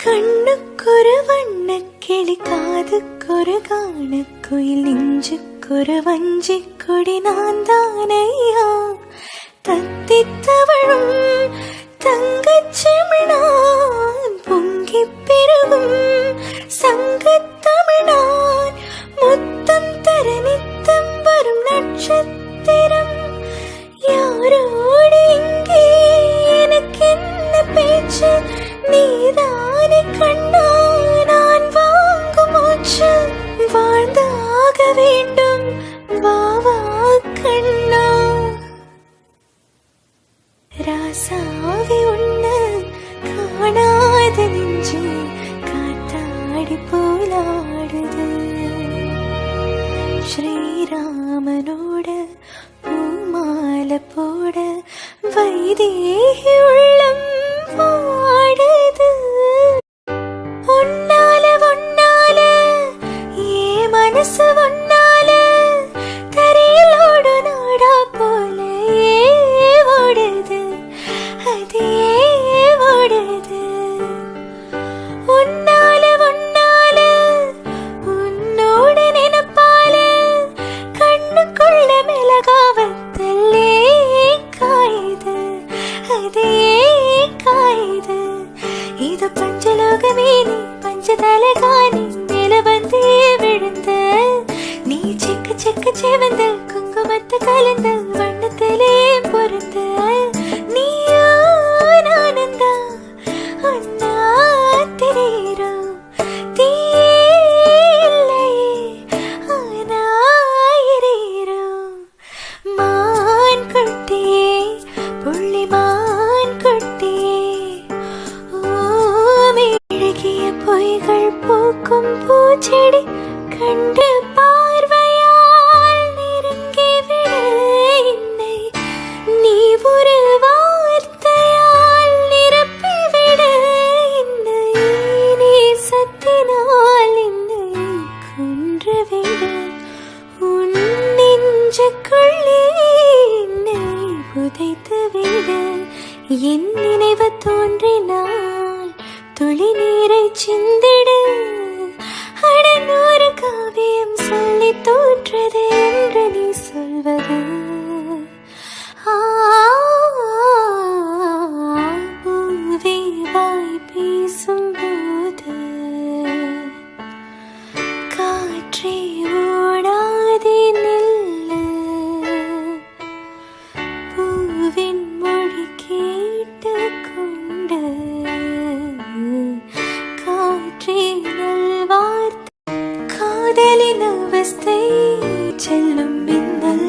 கண்ணுக்கொரு வண்ணக்கிளி காதுக்கொரு காணக்குயில் நெஞ்சுக்கொரு வஞ்சி கொடி நான் தானையா தத்தித்தவழும் தங்கச்செமிழான் பொங்கி பெருகும் சங்கத்தமிழான் முத்தம் தர நித்தம் வரும் நட்சத்திரம் யாரோடு இங்கே எனக்கு என்ன பேச்சு நீதானே கண்ணா நான் வாங்கும் மூச்சு வாழ்ந்தாக வேண்டும் வாவா கண்ணா ராசாவி உன்னை காணாத நெஞ்சு காத்தாடி போலாடுது ஸ்ரீராமனோட பூமாலை போட வைதேகி உள்ளம் வாடுது ஒன்னால ஒன்னால ஏ மனசு ஒன்னால தரையில் ஓடு நாடா போல ஓடுது அதே ஓடுது ஒன்னால ஒன்னால உன்னோட நினைப்பால கண்ணுக்குள்ள மிளகாவத்தல்லே காயுது அதே காயுது இது பஞ்சலோகமே நீ பஞ்சதல காணி மேல வந்து விழுந்த நீ செக்க செக்க செவந்த குங்குமத்தை கலந்த வண்ணத்திலே பொருந்த நீயோ நானந்தா ஒன்னா தெரியுறோ தீயில்லையே ஆனாயிரோ மான் குட்டியே புள்ளிமான் குட்டியே ஓமிழகிய பொய்கள் பூக்கும் பூச்செடி கண்டு பார்வையால் நெருங்கிவிட என்னை நீ ஒரு வார்த்தையால் நிரப்பிவிட என்னை நேசத்தினால் என்னை கொன்றுவிட உன் நெஞ்சுக்குள்ளே என்னை புதைத்துவிட என் நினைவு தோன்றினால் துளி நீரை சிந்திடு அடனூறு காவியம் சொல்லி தோன்றது என்று நீ சொல்வது பூவே வாய் பேசும்போது காற்றே ஓடாதே நில்லு பூவின் மொழி கேட்டு கொண்டு காற்றே நல்வார்த்தை காதலின் அவஸ்தை செல்லும் மின்னல்